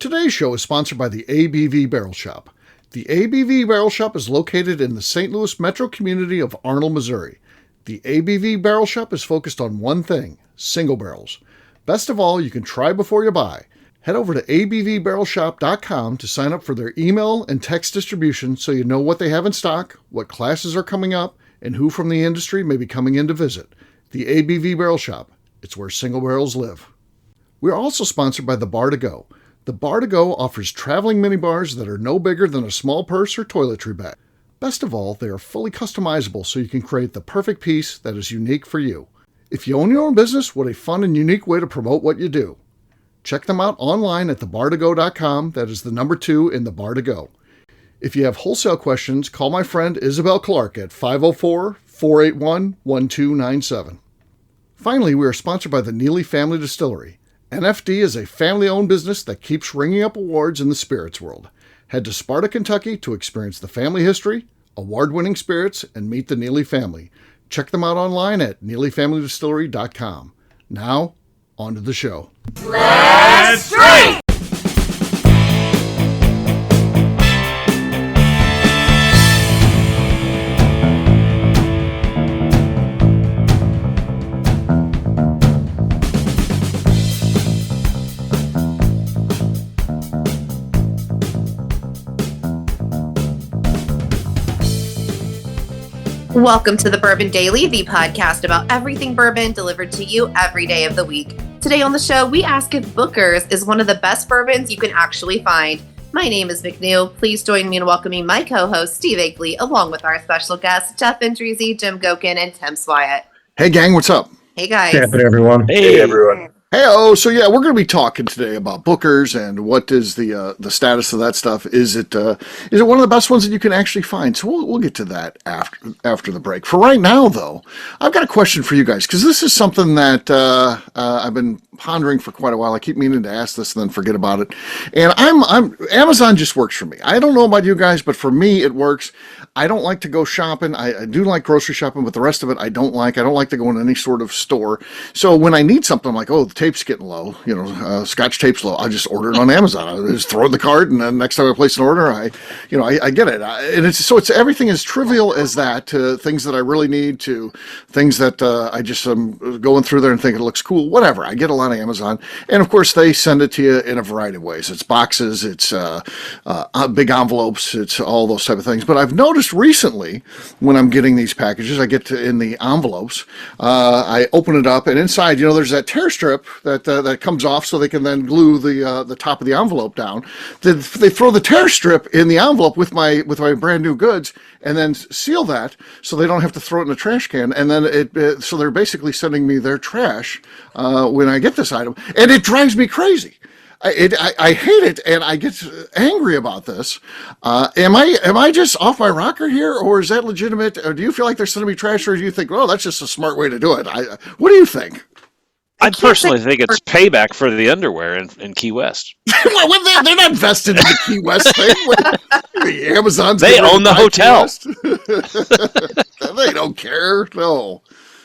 Today's show is sponsored by the ABV Barrel Shop. The ABV Barrel Shop is located in the St. Louis metro community of Arnold, Missouri. The ABV Barrel Shop is focused on one thing, single barrels. Best of all, you can try before you buy. Head over to abvbarrelshop.com to sign up for their email and text distribution so you know what they have in stock, what classes are coming up, and who from the industry may be coming in to visit. The ABV Barrel Shop. It's where single barrels live. We are also sponsored by the Bar to Go. The Bar to Go offers traveling minibars that are no bigger than a small purse or toiletry bag. Best of all, they are fully customizable so you can create the perfect piece that is unique for you. If you own your own business, what a fun and unique way to promote what you do. Check them out online at thebartogo.com. That is the number 2 in the Bar to Go. If you have wholesale questions, call my friend Isabel Clark at 504-481-1297. Finally, we are sponsored by the Neely Family Distillery. NFD is a family-owned business that keeps ringing up awards in the spirits world. Head to Sparta, Kentucky to experience the family history, award-winning spirits, and meet the Neely family. Check them out online at neelyfamilydistillery.com. Now, on to the show. Let's drink! Welcome to the Bourbon Daily, the podcast about everything bourbon delivered to you every day of the week. Today on the show, we ask if Booker's is one of the best bourbons you can actually find. My name is McNew. Please join me in welcoming my co-host, Steve Akeley, along with our special guests, Jeff Andreezy, Jim Gokin, and Tim Swyatt. Hey, gang, what's up? Hey, guys. Hey, everyone. Hey, everyone. Hey, so we're going to be talking today about Booker's and what is the status of that stuff. Is it one of the best ones that you can actually find? So we'll get to that after the break. For right now, though, I've got a question for you guys because this is something that I've been pondering for quite a while. I keep meaning to ask this and then forget about it. And Amazon just works for me. I don't know about you guys, but for me it works. I don't like to go shopping. I do like grocery shopping, but the rest of it I don't like. I don't like to go in any sort of store. So when I need something, I'm like, oh, the tape's getting low. Scotch tape's low. I just order it on Amazon. I just throw it in the cart, and then next time I place an order, I get it. And it's everything as trivial as that to things that I really need to things that I just am going through there and think it looks cool. Whatever. I get a lot on Amazon, and of course they send it to you in a variety of ways. It's boxes, it's big envelopes, it's all those type of things. But I've noticed recently when I'm getting these packages, I get in the envelopes, I open it up, and inside, there's that tear strip that comes off, so they can then glue the top of the envelope down. They throw the tear strip in the envelope with my brand new goods, and then seal that so they don't have to throw it in a trash can. And then so they're basically sending me their trash when I get this item, and it drives me crazy. I hate it, and I get angry about this. Am I just off my rocker here, or is that legitimate? Or do you feel like they're sending me trash, or do you think, oh, that's just a smart way to do it? What do you think? I personally think it's payback for the underwear in Key West. Well, they're not vested in the Key West thing. Amazon's they own the hotel. They don't care. No.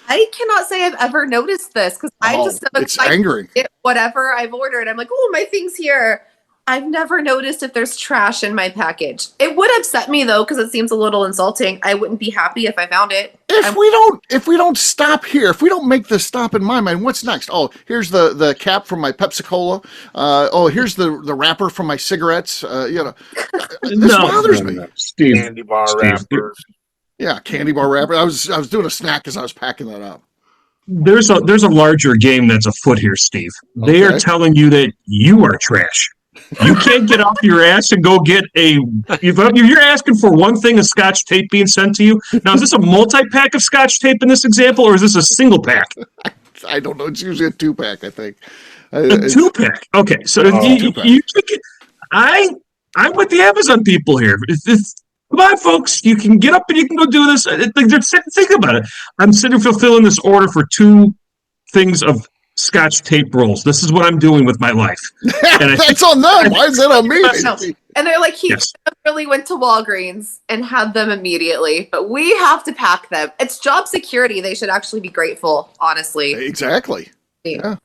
I cannot say I've ever noticed this because I just it's angry. Get whatever I've ordered. I'm like, oh, my thing's here. I've never noticed if there's trash in my package. It would upset me though because it seems a little insulting. I wouldn't be happy if I found it. If we don't stop here, if we don't make this stop in my mind, what's next? Oh, here's the cap from my Pepsi Cola. Here's the wrapper from my cigarettes. This bothers me. Steve, candy bar wrappers. Yeah, candy bar wrapper. I was doing a snack as I was packing that up. There's a larger game that's afoot here, Steve. They are telling you that you are trash. You can't get off your ass and go get if you're asking for one thing of Scotch tape being sent to you. Now, is this a multi-pack of Scotch tape in this example, or is this a single pack? I don't know. It's usually a 2-pack, I think. A 2-pack. Okay, so you take it. I'm with the Amazon people here. Come on, folks. You can get up and you can go do this. Think about it. I'm sitting fulfilling this order for 2 things of Scotch tape rolls. This is what I'm doing with my life. And that's on them. Why is that on me? And they're like, he really went to Walgreens and had them immediately, but we have to pack them. It's job security. They should actually be grateful, honestly. Exactly. Yeah.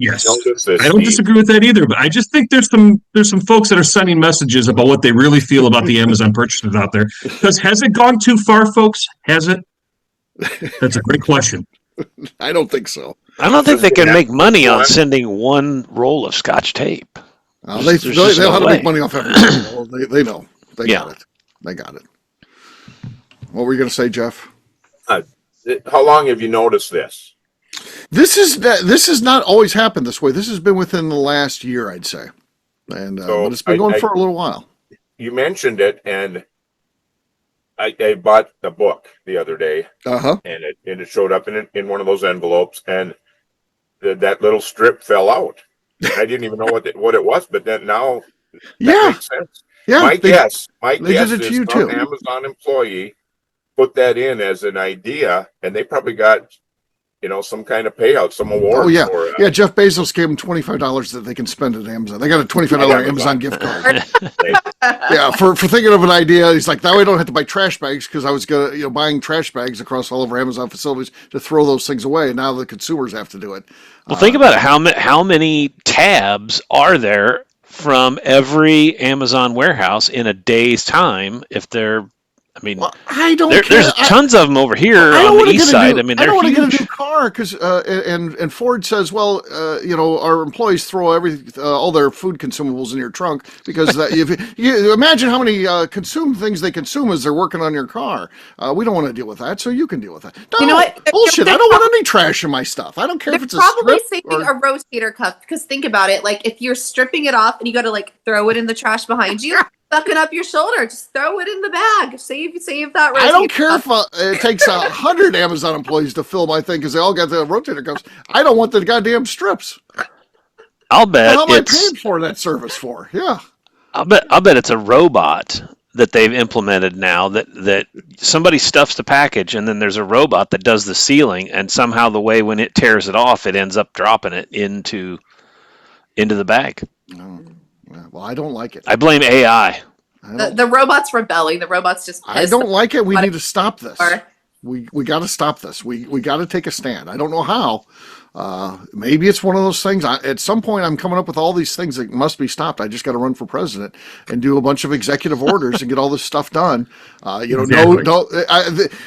Yes, Notice this, I don't Steve. disagree with that either. But I just think there's some folks that are sending messages about what they really feel about the Amazon purchases out there. Because has it gone too far, folks? Has it? That's a great question. I don't think so. I don't think they can make money on sending one roll of Scotch tape. They know how to make money off everything. They know. They got it. They got it. What were you going to say, Jeff? How long have you noticed this? This has not always happened this way. This has been within the last year, I'd say, but it's been going for a little while. You mentioned it, and I bought a book the other day, and it showed up in one of those envelopes, and that little strip fell out. I didn't even know what it was, but then now that makes sense. Yeah, my guess is some Amazon employee put that in as an idea, and they probably got some kind of payout, some award. Oh yeah, for, Jeff Bezos gave them $25 that they can spend at Amazon. They got a $25 Amazon gift card. Yeah, for thinking of an idea. He's like, that way I don't have to buy trash bags, because I was buying trash bags across all of our Amazon facilities to throw those things away. And now the consumers have to do it. Well, think about it. How many tabs are there from every Amazon warehouse in a day's time? If they're I don't care. There's tons of them over here on the east side. I don't want to get a new car because and Ford says, well, our employees throw all their food consumables in your trunk because if you imagine how many consume things they consume as they're working on your car. We don't want to deal with that, so you can deal with that. No, you know what? Bullshit. I don't want any trash in my stuff. I don't care if it's probably saving a rotator cuff, because think about it. Like, if you're stripping it off and you got to throw it in the trash behind you. Sucking up your shoulder, just throw it in the bag. Save that. I don't care if it takes 100 Amazon employees to fill my thing because they all got the rotator cuffs. I don't want the goddamn strips. I'll bet. How am I paying for that service for? Yeah. I'll bet it's a robot that they've implemented now that somebody stuffs the package and then there's a robot that does the sealing, and somehow the way when it tears it off, it ends up dropping it into the bag. Oh. Well, I don't like it. I blame AI. The robot's rebelling. The robot's just pissed. I don't like it. We need to stop this. We got to stop this. We got to take a stand. I don't know how. Maybe it's one of those things. At some point, I'm coming up with all these things that must be stopped. I just got to run for president and do a bunch of executive orders and get all this stuff done. Exactly.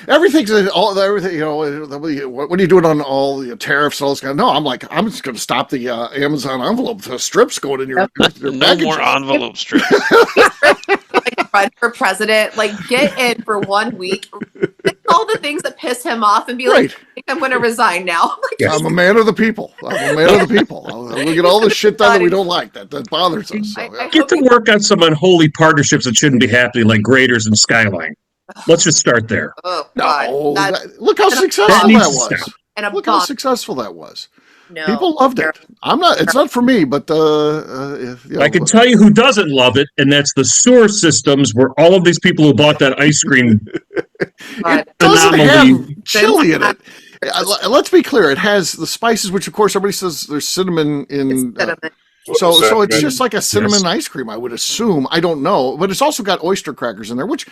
Everything's everything. What are you doing on all the tariffs? All this kind of, no, I'm just going to stop the Amazon envelope, the strips going in your no more envelope strips. Run for president, get in for 1 week, all the things that piss him off, and be like, I think I'm going to resign now. I'm a man of the people. We'll get all the shit done that we don't like, that bothers us. So, yeah. Get to work on some unholy partnerships that shouldn't be happening, like Graders and Skyline. Let's just start there. Oh, God. No, look how successful that was. Look how successful that was. No, people loved it. It's not for me, but I can tell you who doesn't love it, and that's the sewer systems where all of these people who bought that ice cream. It doesn't have chili in it. Let's be clear. It has the spices, which of course everybody says there's cinnamon in. So it's just like a cinnamon ice cream, I would assume. I don't know, but it's also got oyster crackers in there, which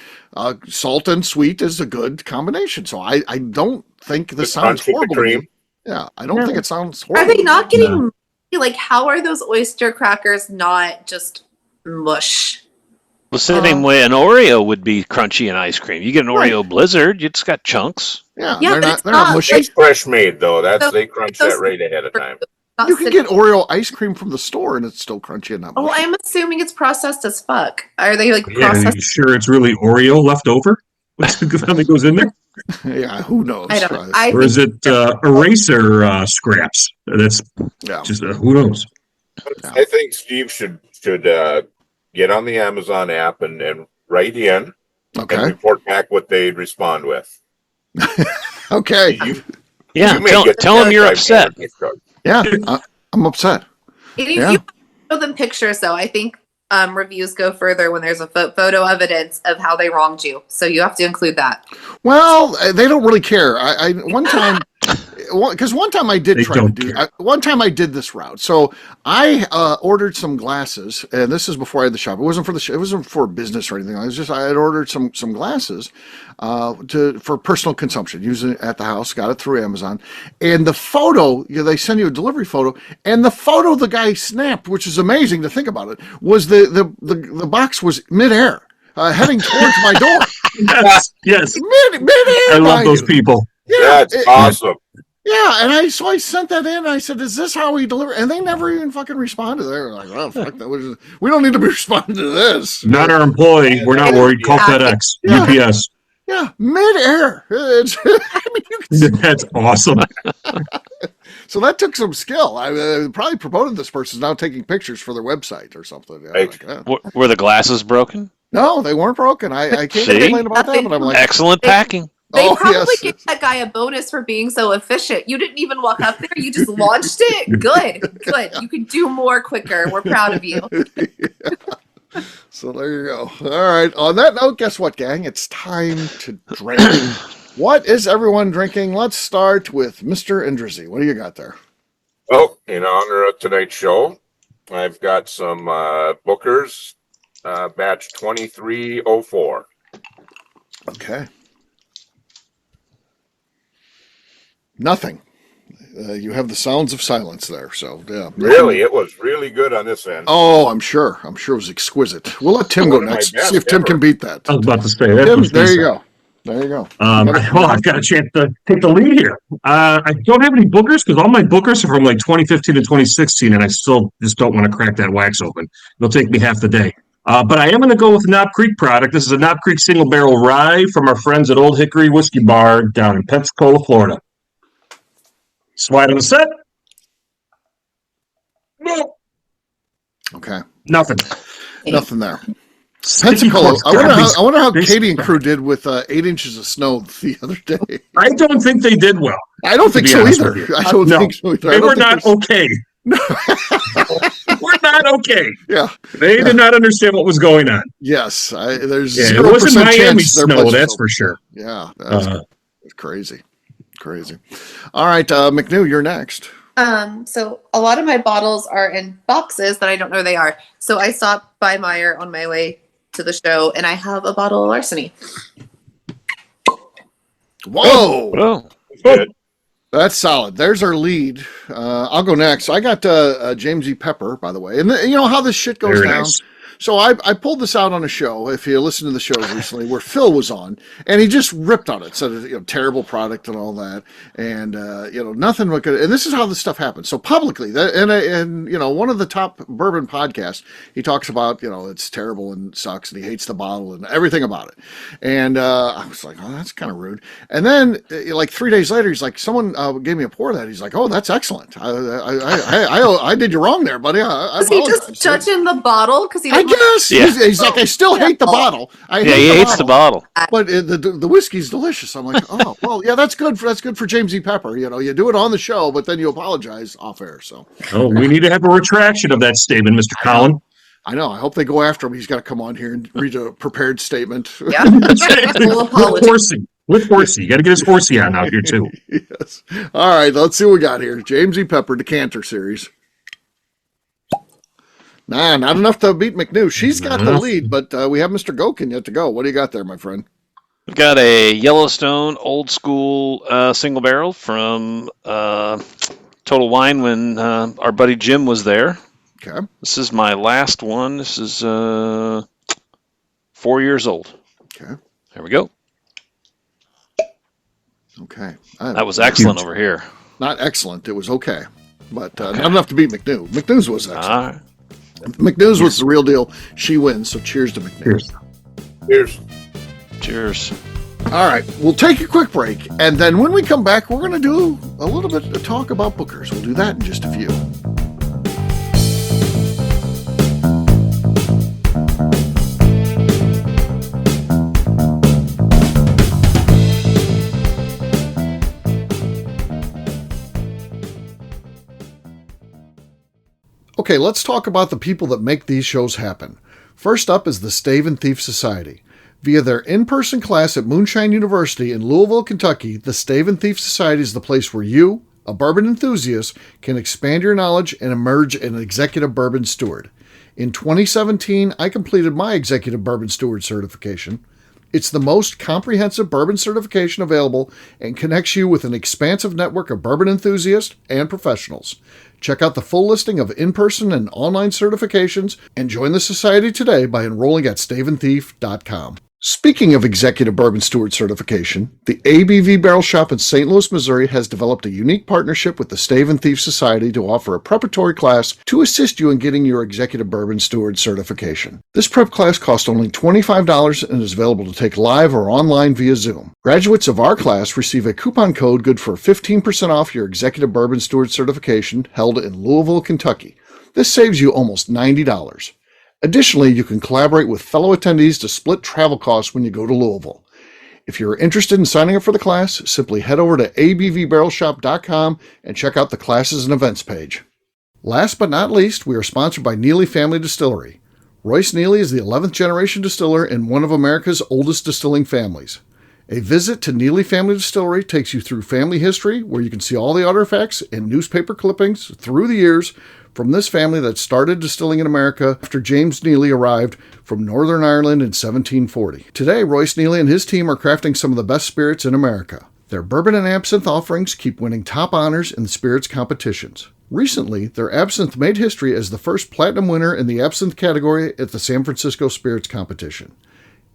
salt and sweet is a good combination. So I don't think this sounds horrible. Yeah, I don't think it sounds horrible. Are they not getting how are those oyster crackers not just mush? Well, same way an Oreo would be crunchy in ice cream. You get an Oreo Blizzard, it's got chunks. Yeah, they're not mushy. It's fresh made though. They crunch that right ahead of time. You can get Oreo ice cream from the store and it's still crunchy and not mushy. Oh, I'm assuming it's processed as fuck. Are they processed? Are you sure it's really Oreo left over? Something goes in there? Yeah, who knows? Or is it eraser scraps? That's just who knows? I think Steve should get on the Amazon app and write in and report back what they'd respond with. Okay. Tell them you're upset. Yeah, I'm upset. If you show them pictures, though, I think reviews go further when there's a photo evidence of how they wronged you. So you have to include that. Well, they don't really care. One time because one time I did one time I did this route. So I ordered some glasses, and this is before I had the shop. It wasn't for the it wasn't for business or anything. I had ordered some glasses for personal consumption, using it at the house. Got it through Amazon, and the photo, they send you a delivery photo, and the photo the guy snapped, which is amazing to think about it, was the box was midair. Heading towards my door. Yes. Mid-air, I love those people. Yeah, that's awesome. Yeah, and I sent that in. And I said, "Is this how we deliver?" And they never even fucking responded. They were like, "Oh, fuck that! We don't need to be responding to this." Not our employee. We're not worried. Call FedEx, UPS. Yeah, mid-air. That's awesome. So that took some skill. I probably promoted this person's now taking pictures for their website or something. Yeah, Were the glasses broken? No, they weren't broken. I can't complain about that, but I'm like, excellent packing. They probably gave that guy a bonus for being so efficient. You didn't even walk up there. You just launched it. Good. You can do more quicker. We're proud of you. Yeah. So there you go. All right. On that note, guess what, gang? It's time to drink. What is everyone drinking? Let's start with Mr. Indrizzi. What do you got there? Well, in honor of tonight's show, I've got some Booker's batch 2304. Okay. Nothing. You have the sounds of silence there. So, yeah. Really? It was really good on this end. Oh, I'm sure. It was exquisite. We'll let Tim go next. See if Tim can beat that. I was about to say that. Tim, there you go. There you go. I've got a chance to take the lead here. I don't have any Bookers because all my Bookers are from like 2015 to 2016, and I still just don't want to crack that wax open. It'll take me half the day. But I am going to go with a Knob Creek product. This is a Knob Creek single barrel rye from our friends at Old Hickory Whiskey Bar down in Pensacola, Florida. Slide on the set. No. Okay. Nothing there. Pensacola. I wonder how Katie and crew did with 8 inches of snow the other day. I don't think they did well. I don't think so either. They were not okay. We're not okay. Yeah. They did not understand what was going on. Yes. There's it wasn't Miami snow, that's for sure. Yeah. It's crazy. All right, McNew, you're next. So a lot of my bottles are in boxes that I don't know they are. So I stopped by Meijer on my way to the show, and I have a bottle of Larceny. Whoa! That's solid. There's our lead. I'll go next. I got James E. Pepper, by the way, and you know how this shit goes Very down. nice. So I pulled this out on a show, if you listen to the shows recently, where Phil was on, and he just ripped on it, said, terrible product and all that, and, nothing but good. And this is how this stuff happens. So publicly, and one of the top bourbon podcasts, he talks about, it's terrible and sucks, and he hates the bottle and everything about it. And I was like, oh, that's kind of rude. And then, like 3 days later, he's like, someone gave me a pour of that. He's like, oh, that's excellent. I did you wrong there, buddy. Was he just judging the bottle? Because he guess. Yeah. He's like, I still hate the bottle. He hates the bottle. But the whiskey's delicious. I'm like, oh, well, yeah, that's good for James E. Pepper. You do it on the show, but then you apologize off air. So. Oh, we need to have a retraction of that statement, Mr. Collin. I know. I hope they go after him. He's got to come on here and read a prepared statement. Yeah. With horsey. You got to get his horsey on out here, too. Yes. All right. Let's see what we got here. James E. Pepper Decanter Series. Nah, not enough to beat McNew. She's got the lead, but we have Mr. Gokin yet to go. What do you got there, my friend? We've got a Yellowstone old school single barrel from Total Wine when our buddy Jim was there. Okay. This is my last one. This is 4 years old. Okay. There we go. Okay. That was excellent over here. Not excellent. It was okay. But not enough to beat McNew. McNew's was excellent. All right. McNew's was the real deal. She wins, so cheers to McNew. Cheers. All right, we'll take a quick break, and then when we come back, we're going to do a little bit of talk about Bookers. We'll do that in just a few. Okay, let's talk about the people that make these shows happen. First up is the Stave and Thief Society. Via their in-person class at Moonshine University in Louisville, Kentucky, the Stave and Thief Society is the place where you, a bourbon enthusiast, can expand your knowledge and emerge an executive bourbon steward. In 2017, I completed my executive bourbon steward certification. It's the most comprehensive bourbon certification available and connects you with an expansive network of bourbon enthusiasts and professionals. Check out the full listing of in-person and online certifications and join the society today by enrolling at staveandthief.com. Speaking of executive bourbon steward certification, the ABV Barrel Shop in St. Louis, Missouri has developed a unique partnership with the Stave and Thief Society to offer a preparatory class to assist you in getting your executive bourbon steward certification. This prep class costs only $25 and is available to take live or online via Zoom. Graduates of our class receive a coupon code good for 15% off your executive bourbon steward certification held in Louisville, Kentucky. This saves you almost $90. Additionally, you can collaborate with fellow attendees to split travel costs when you go to Louisville. If you're interested in signing up for the class, simply head over to abvbarrelshop.com and check out the classes and events page. Last but not least, we are sponsored by Neely Family Distillery. Royce Neely is the 11th generation distiller in one of America's oldest distilling families. A visit to Neely Family Distillery takes you through family history, where you can see all the artifacts and newspaper clippings through the years from this family that started distilling in America after James Neely arrived from Northern Ireland in 1740. Today, Royce Neely and his team are crafting some of the best spirits in America. Their bourbon and absinthe offerings keep winning top honors in the spirits competitions. Recently, their absinthe made history as the first platinum winner in the absinthe category at the San Francisco Spirits Competition.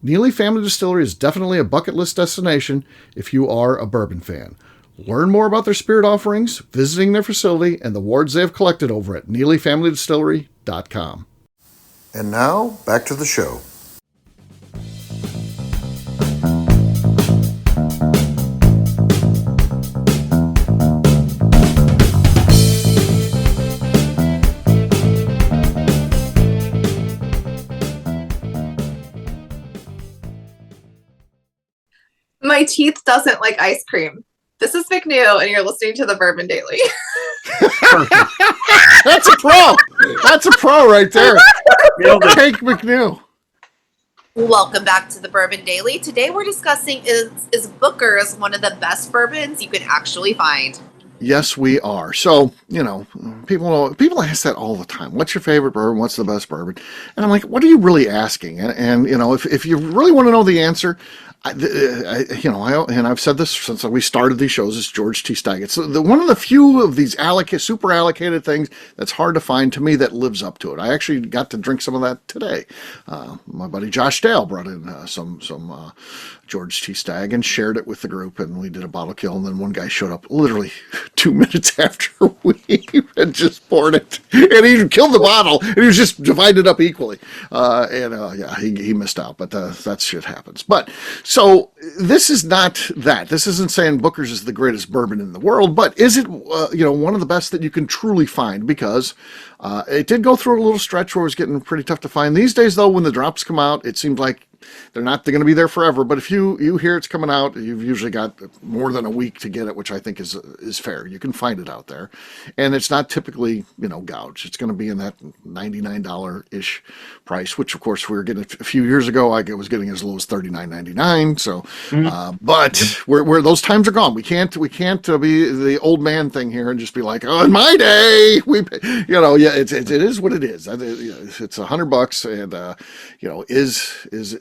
Neely Family Distillery is definitely a bucket list destination if you are a bourbon fan. Learn more about their spirit offerings, visiting their facility, and the awards they have collected over at NeelyFamilyDistillery.com. And now, back to the show. My teeth doesn't like ice cream. This is McNew, and you're listening to the Bourbon Daily. That's a pro. That's a pro right there. Take McNew. Welcome back to the Bourbon Daily. Today we're discussing is Booker's one of the best bourbons you can actually find. Yes, we are. So, people ask that all the time. What's your favorite bourbon? What's the best bourbon? And I'm like, what are you really asking? And if you really want to know the answer, I've said this since we started these shows, it's George T. Stagg. It's one of the few of these super allocated things that's hard to find to me that lives up to it. I actually got to drink some of that today. My buddy Josh Dale brought in some George T. Stagg and shared it with the group, and we did a bottle kill, and then one guy showed up literally 2 minutes after we had just poured it, and he killed the bottle, and he was just dividing it up equally. He missed out, but that shit happens. But so this is not that. This isn't saying Booker's is the greatest bourbon in the world, but is it one of the best that you can truly find? Because it did go through a little stretch where it was getting pretty tough to find. These days, though, when the drops come out, it seems like they're going to be there forever. But if you hear it's coming out, you've usually got more than a week to get it, which I think is fair. You can find it out there, and it's not typically gouged. It's going to be in that $99-ish price, which of course we were getting a few years ago. I was getting as low as $39.99. So, but where those times are gone. We can't be the old man thing here and just be like, oh, in my day, it is what it is. It's $100, and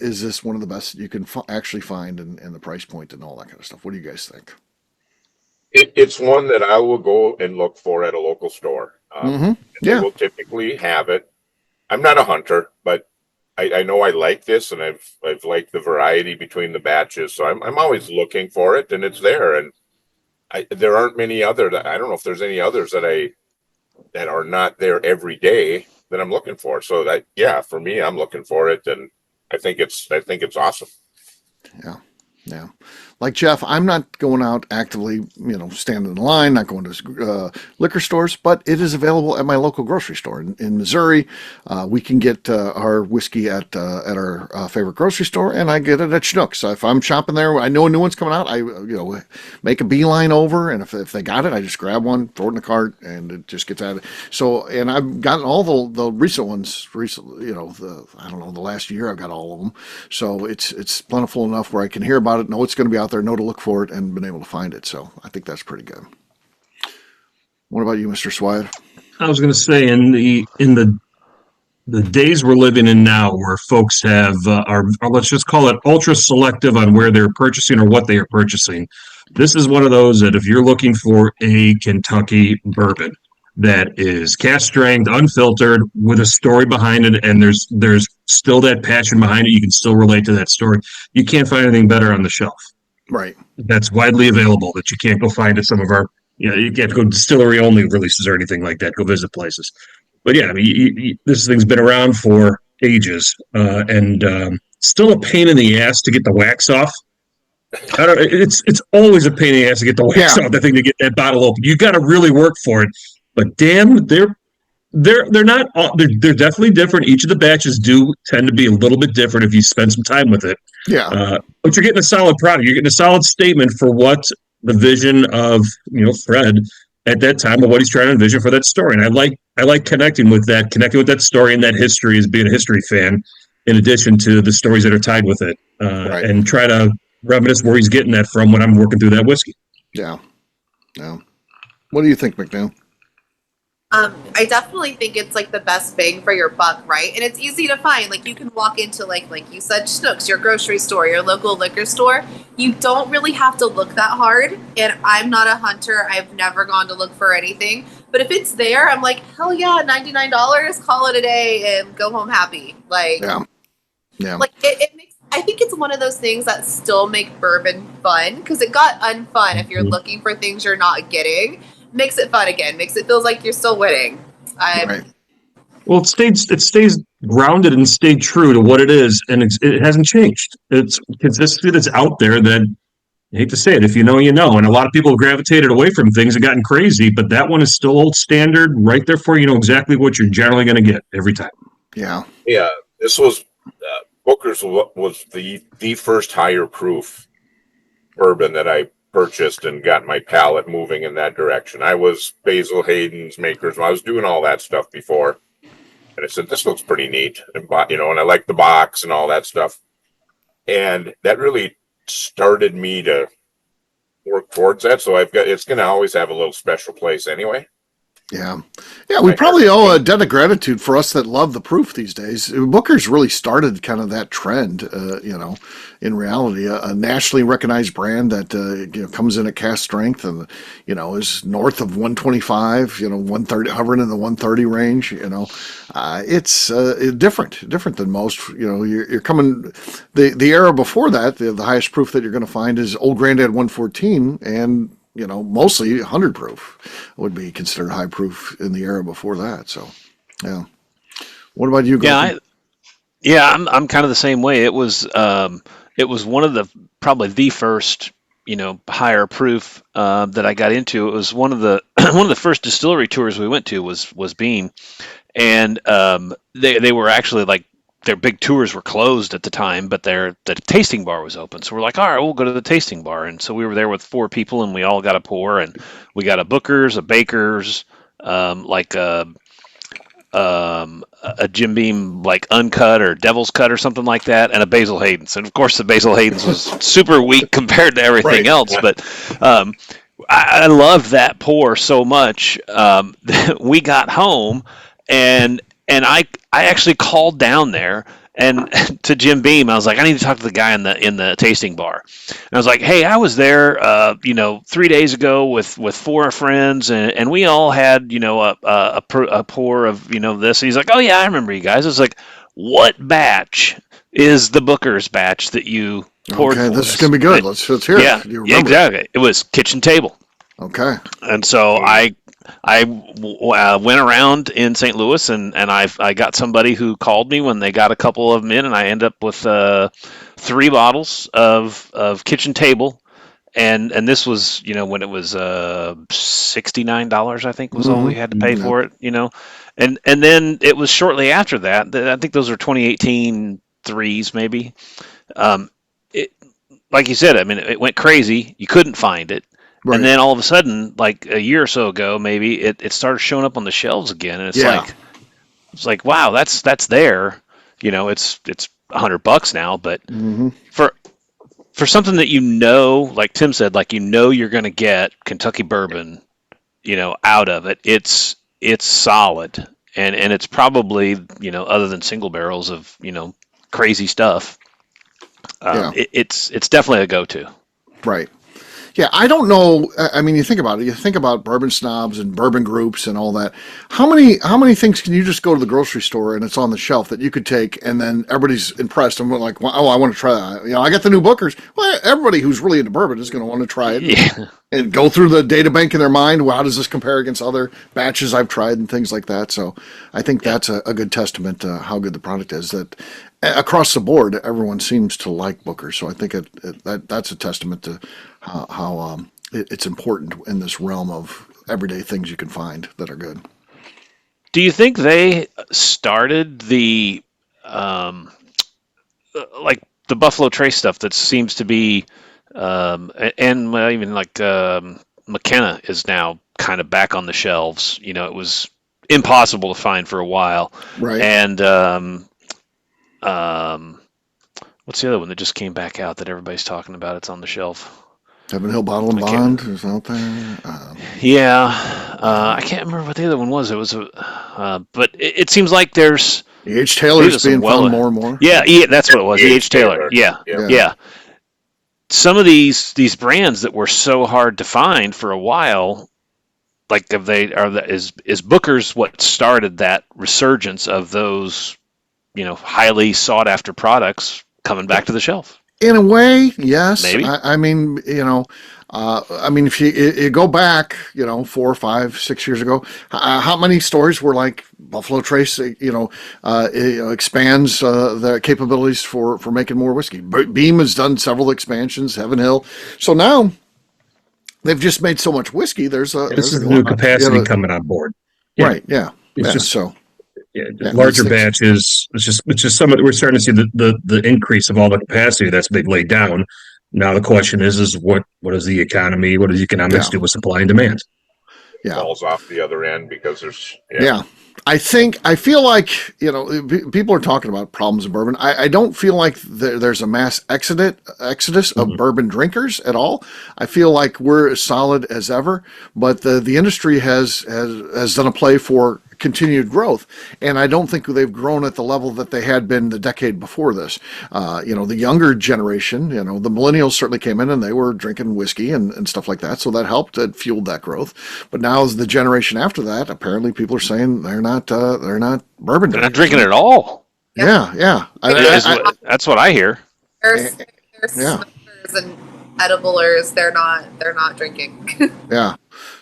is this one of the best you can actually find, and the price point and all that kind of stuff? What do you guys think? It's one that I will go and look for at a local store. They will typically have it. I'm not a hunter, but I know I like this, and I've liked the variety between the batches. So I'm always looking for it, and it's there. And there aren't many other. I don't know if there's any others that are not there every day that I'm looking for. So for me, I'm looking for it, and I think it's awesome. Yeah. Yeah. Like Jeff, I'm not going out actively, standing in line, not going to liquor stores, but it is available at my local grocery store in Missouri. We can get our whiskey at our favorite grocery store, and I get it at Schnucks. So if I'm shopping there, I know a new one's coming out. I make a beeline over, and if they got it, I just grab one, throw it in the cart, and it just gets out of it. So, and I've gotten all the recent ones recently. The last year I've got all of them. So it's plentiful enough where I can hear about it, know it's going to be out there, know to look for it, and been able to find it. So I think that's pretty good. What about you, Mr. Swire? I was going to say in the days we're living in now, where folks are let's just call it ultra selective on where they're purchasing or what they are purchasing. This is one of those that if you're looking for a Kentucky bourbon that is cask strength, unfiltered, with a story behind it, and there's still that passion behind it, you can still relate to that story. You can't find anything better on the shelf. Right. That's widely available that you can't go find at some of our, you can't go distillery only releases or anything like that. Go visit places. But yeah, I mean, this thing's been around for ages, and still a pain in the ass to get the wax off. It's always a pain in the ass to get the wax off the thing, to get that bottle open. You got to really work for it. But damn, they're not. They're definitely different. Each of the batches do tend to be a little bit different if you spend some time with it. Yeah. But you're getting a solid product. You're getting a solid statement for what the vision of Fred at that time of what he's trying to envision for that story. And I like connecting with that story and that history as being a history fan, in addition to the stories that are tied with it, and try to reminisce where he's getting that from when I'm working through that whiskey. Yeah. Yeah. What do you think, McNew? I definitely think it's like the best bang for your buck, right? And it's easy to find. Like you can walk into like you said, Schnucks, your grocery store, your local liquor store. You don't really have to look that hard. And I'm not a hunter. I've never gone to look for anything. But if it's there, I'm like, hell yeah, $99, call it a day and go home happy. Like, yeah. Like it makes. I think it's one of those things that still make bourbon fun, because it got unfun if you're looking for things you're not getting. Makes it fun again. Makes it feels like you're still winning. Right. Well, it stays grounded and stayed true to what it is, and it hasn't changed. It's consistency that's out there that, I hate to say it, if you know, you know. And a lot of people have gravitated away from things and gotten crazy, but that one is still old standard, right there for you. Know exactly what you're generally going to get every time. Yeah. Yeah. This was Booker's was the first higher proof bourbon that I purchased and got my palate moving in that direction. I was Basil Hayden's makers. I was doing all that stuff before, and I said, this looks pretty neat, and and I like the box and all that stuff. And that really started me to work towards that. So it's going to always have a little special place anyway. Yeah. Yeah, we probably owe a debt of gratitude for us that love the proof these days. Booker's really started kind of that trend, in reality, a nationally recognized brand that, comes in at cask strength and, is north of 125, 130, hovering in the 130 range, it's different than most. You're coming, the era before that, the highest proof that you're going to find is Old Granddad 114, and mostly 100 proof would be considered high proof in the era before that. So, yeah. What about you, Golden? I'm kind of the same way. It was one of probably the first, higher proof that I got into. It was one of the first distillery tours we went to was Beam, and they were actually like, their big tours were closed at the time, but the tasting bar was open. So we're like, all right, we'll go to the tasting bar. And so we were there with 4 people, and we all got a pour, and we got a Booker's, a Baker's, a Jim Beam like uncut or Devil's Cut or something like that, and a Basil Hayden's. And of course, the Basil Hayden's was super weak compared to everything else. But I loved that pour so much that we got home, and I actually called down there and to Jim Beam. I was like, I need to talk to the guy in the tasting bar. And I was like, hey, I was there, 3 days ago with 4 friends, and we all had, a pour of, this. And he's like, oh yeah, I remember you guys. I was like, what batch is the Booker's batch that you poured? Okay, this is gonna be good. Let's hear it. Yeah, exactly. It was Kitchen Table. Okay. And so I went around in St. Louis and I got somebody who called me when they got a couple of them in, and I end up with 3 bottles of kitchen table. And this was, when it was $69, I think was all we had to pay for it, and then it was shortly after that. I think those are 2018 threes, maybe. It, like you said, I mean, it went crazy. You couldn't find it, and then all of a sudden, like a year or so ago, maybe it started showing up on the shelves again, and it's like wow, that's there. It's $100 now, but for something that like Tim said, like you're going to get Kentucky bourbon, out of it. It's solid, and it's probably other than single barrels of crazy stuff. It's definitely a go-to. Right. Yeah, I don't know. I mean, you think about it. You think about bourbon snobs and bourbon groups and all that. How many things can you just go to the grocery store and it's on the shelf that you could take, and then everybody's impressed and like, oh, I want to try that. I got the new Bookers. Well, everybody who's really into bourbon is going to want to try it and go through the data bank in their mind. Well, how does this compare against other batches I've tried and things like that? So I think that's a good testament to how good the product is. That across the board, everyone seems to like Booker. So I think that's a testament to how it's important in this realm of everyday things you can find that are good. Do you think they started the like the Buffalo Trace stuff that seems to be, and even like McKenna is now kind of back on the shelves? It was impossible to find for a while, right? And what's the other one that just came back out that everybody's talking about? It's on the shelf. Heaven Hill Bottle and Bond is out there. I can't remember what the other one was. It was but it seems like there's E.H. Taylor's being found more and more. Yeah, that's what it was. E.H. Taylor. Yeah. Some of these brands that were so hard to find for a while, like is Booker's what started that resurgence of those, highly sought after products coming back to the shelf. In a way, yes. Maybe. I mean, if you go back, 4, 5, 6 years ago, how many stores were like Buffalo Trace, expands their capabilities for making more whiskey. Beam has done several expansions, Heaven Hill. So now they've just made so much whiskey. There's new capacity coming on board. Yeah. Right. Yeah. It's just so. Larger batches. It's just some of we're starting to see the increase of all the capacity that's they've laid down. Now the question is what is the economy? What does economics do with supply and demand? Yeah, falls off the other end because there's I feel like people are talking about problems in bourbon. I don't feel like there's a mass exodus of bourbon drinkers at all. I feel like we're as solid as ever, but the industry has done a play for continued growth, and I don't think they've grown at the level that they had been the decade before this. The younger generation, the millennials certainly came in and they were drinking whiskey and stuff like that, so that helped. It fueled that growth. But now, as the generation after that, apparently people are saying they're not bourbon drinkers. They're not drinking at all. Yeah. That's what I hear. They're smokers and ediblers. They're not drinking. Yeah.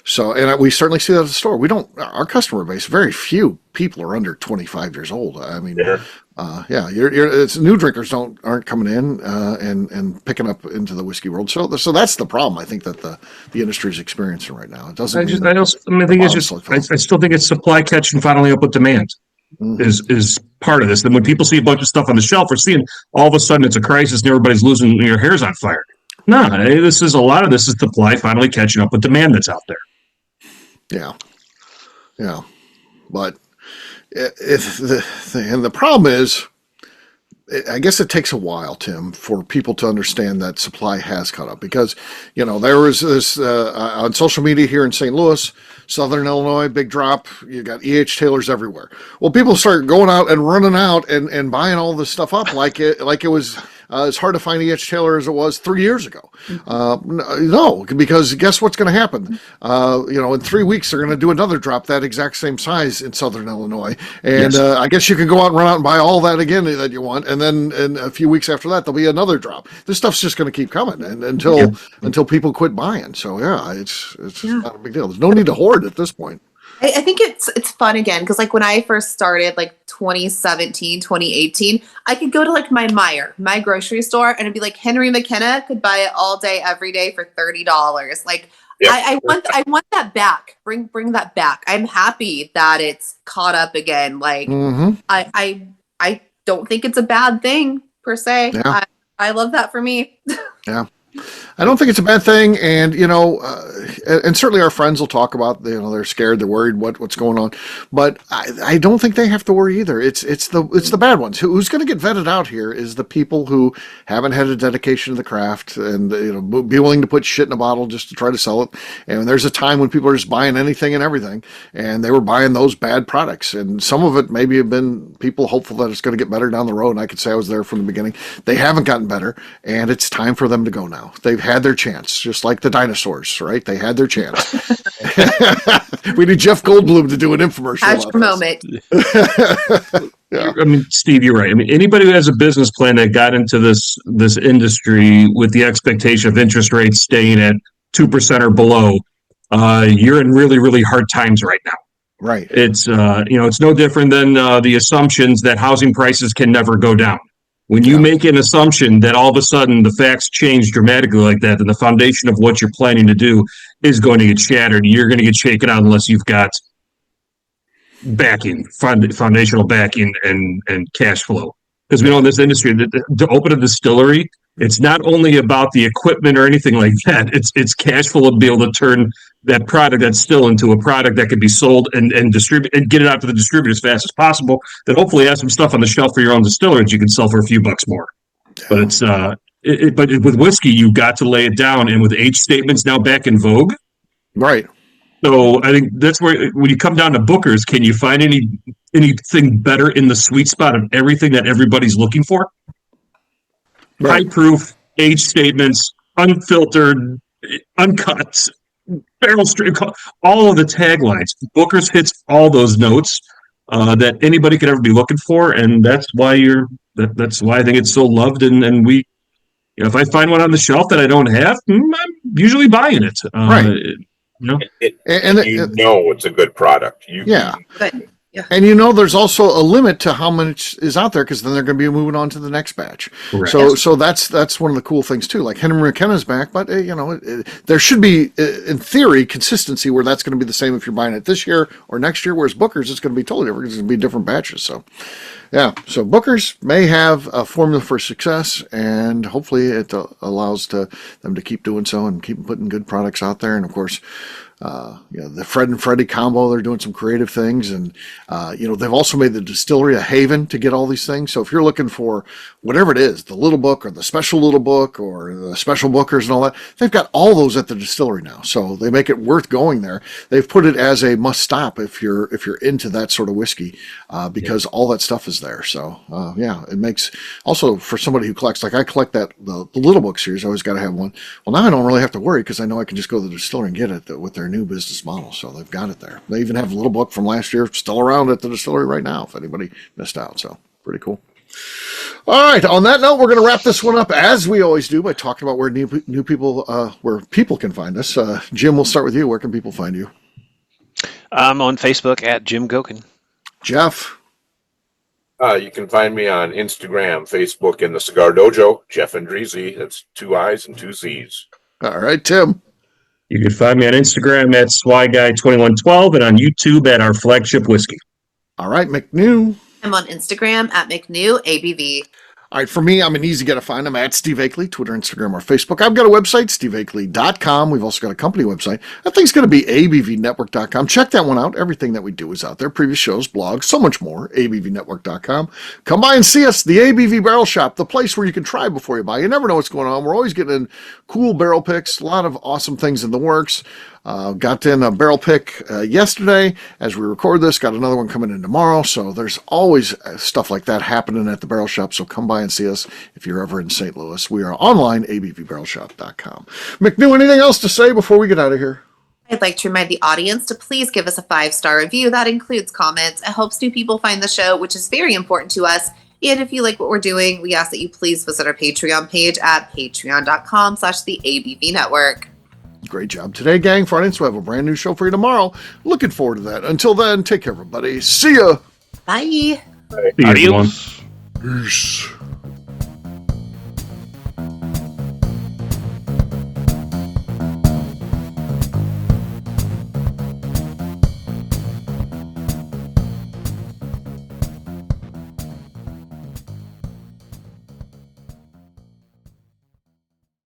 So, and we certainly see that at the store. Our customer base, very few people are under 25 years old. I mean, it's new drinkers aren't coming in and picking up into the whiskey world. So that's the problem I think that the industry is experiencing right now. It doesn't. I still think it's supply catching finally up with demand. Is part of this. Then when people see a bunch of stuff on the shelf, we're seeing all of a sudden it's a crisis and everybody's losing their hair's on fire. No, a lot of this is supply finally catching up with demand that's out there. Yeah. But the problem is, I guess it takes a while, Tim, for people to understand that supply has caught up because, there was this on social media here in St. Louis, Southern Illinois, big drop. You got E.H. Taylors everywhere. Well, people start going out and running out and buying all this stuff up like it was as hard to find E.H. Taylor as it was 3 years ago. No, because guess what's going to happen? In 3 weeks, they're going to do another drop that exact same size in Southern Illinois. And I guess you can go out and run out and buy all that again that you want. And then in a few weeks after that, there'll be another drop. This stuff's just going to keep coming until people quit buying. So, it's not a big deal. There's no need to hoard at this point. I think it's fun again because like when I first started, like 2017, 2018, I could go to like my grocery store, and it'd be like Henry McKenna could buy it all day, every day for $30. Like I want that back. Bring that back. I'm happy that it's caught up again. Like I don't think it's a bad thing per se. Yeah. I love that for me. Yeah. I don't think it's a bad thing, and and certainly our friends will talk about they're scared, they're worried what's going on, but I don't think they have to worry either. It's the bad ones. Who's going to get vetted out here is the people who haven't had a dedication to the craft and be willing to put shit in a bottle just to try to sell it. And there's a time when people are just buying anything and everything, and they were buying those bad products. And some of it maybe have been people hopeful that it's going to get better down the road. And I could say I was there from the beginning. They haven't gotten better, and it's time for them to go now. They've had their chance, just like the dinosaurs, right? They had their chance. We need Jeff Goldblum to do an infomercial. Catch your moment. Yeah. I mean, Steve, you're right. I mean, anybody who has a business plan that got into this industry with the expectation of interest rates staying at 2% or below, you're in really, really hard times right now. Right. It's it's no different than the assumptions that housing prices can never go down. When you make an assumption that all of a sudden the facts change dramatically like that, then the foundation of what you're planning to do is going to get shattered. You're going to get shaken out unless you've got backing, foundational backing, and cash flow. Because we know in this industry that to open a distillery, it's not only about the equipment or anything like that. It's cash flow to be able to turn that product that's still into a product that can be sold and distribute and get it out to the distributor as fast as possible. That hopefully has some stuff on the shelf for your own distillery that you can sell for a few bucks more. But it's but with whiskey, you've got to lay it down, and with age statements now back in vogue, right? So I think that's where when you come down to Booker's, can you find anything better in the sweet spot of everything that everybody's looking for? Right. High proof, age statements, unfiltered, uncut, barrel straight, all of the taglines. Booker's hits all those notes that anybody could ever be looking for, and that's why that's why I think it's so loved. And we, if I find one on the shelf that I don't have, I'm usually buying it. Right. It's a good product. Yeah. And there's also a limit to how much is out there because then they're going to be moving on to the next batch. Correct. So that's one of the cool things too. Like Henry McKenna's back, but there should be in theory consistency where that's going to be the same if you're buying it this year or next year. Whereas Booker's, it's going to be totally different. It's going to be different batches. So yeah, so Booker's may have a formula for success, and hopefully it allows them to keep doing so and keep putting good products out there. And of course, the Fred and Freddie combo, they're doing some creative things, and they've also made the distillery a haven to get all these things. So if you're looking for whatever it is, the little book or the special little book or the special bookers and all that, they've got all those at the distillery now. So they make it worth going there. They've put it as a must stop if you're into that sort of whiskey, because all that stuff is there. So it makes also for somebody who collects, like I collect the little book series. I always got to have one. Well, now I don't really have to worry because I know I can just go to the distillery and get it with their new business model. So they've got it there. They even have a little book from last year still around at the distillery right now if anybody missed out. So pretty cool. All right. On that note, we're going to wrap this one up as we always do by talking about where new people, where people can find us. Jim, we'll start with you. Where can people find you? I'm on Facebook at Jim Gokin. Jeff. You can find me on Instagram, Facebook, and the Cigar Dojo, Jeff Andreezy. That's 2 I's and 2 Z's. All right, Tim. You can find me on Instagram at SwyGuy2112 and on YouTube at Our Flagship Whiskey. All right, McNew. I'm on Instagram at McNew ABV. All right, for me, I'm an easy guy to find. I'm at Steve Akeley, Twitter, Instagram, or Facebook. I've got a website, steveakeley.com. We've also got a company website. That thing's going to be abvnetwork.com. Check that one out. Everything that we do is out there. Previous shows, blogs, so much more. abvnetwork.com. Come by and see us, the ABV Barrel Shop, the place where you can try before you buy. You never know what's going on. We're always getting in cool barrel picks, a lot of awesome things in the works. Got in a barrel pick yesterday. As we record this, got another one coming in tomorrow. So there's always stuff like that happening at the Barrel Shop. So come by and see us if you're ever in St. Louis. We are online, abvbarrelshop.com. McNew, anything else to say before we get out of here? I'd like to remind the audience to please give us a 5-star review. That includes comments. It helps new people find the show, which is very important to us. And if you like what we're doing, we ask that you please visit our Patreon page at patreon.com/the ABV Network. Great job today, gang. Friday, so we have a brand new show for you tomorrow. Looking forward to that. Until then, take care, everybody. See ya. Bye. Adios. Peace.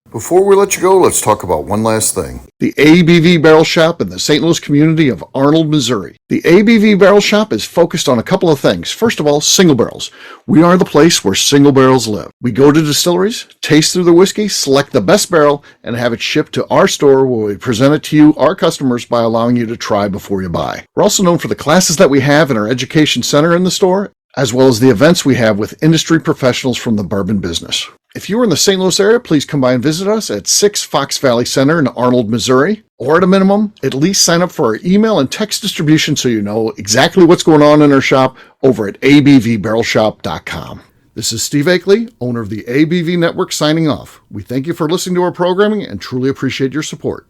Before we let you go, let's talk about one last thing. The ABV Barrel Shop in the St. Louis community of Arnold, Missouri. The ABV Barrel Shop is focused on a couple of things. First of all, single barrels. We are the place where single barrels live. We go to distilleries, taste through the whiskey, select the best barrel, and have it shipped to our store where we present it to you, our customers, by allowing you to try before you buy. We're also known for the classes that we have in our education center in the store, as well as the events we have with industry professionals from the bourbon business. If you're in the St. Louis area, please come by and visit us at 6 Fox Valley Center in Arnold, Missouri. Or at a minimum, at least sign up for our email and text distribution so you know exactly what's going on in our shop over at abvbarrelshop.com. This is Steve Akeley, owner of the ABV Network, signing off. We thank you for listening to our programming and truly appreciate your support.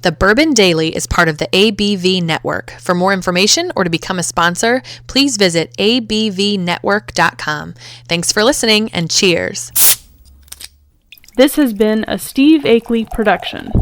The Bourbon Daily is part of the ABV Network. For more information or to become a sponsor, please visit abvnetwork.com. Thanks for listening and cheers. This has been a Steve Akeley production.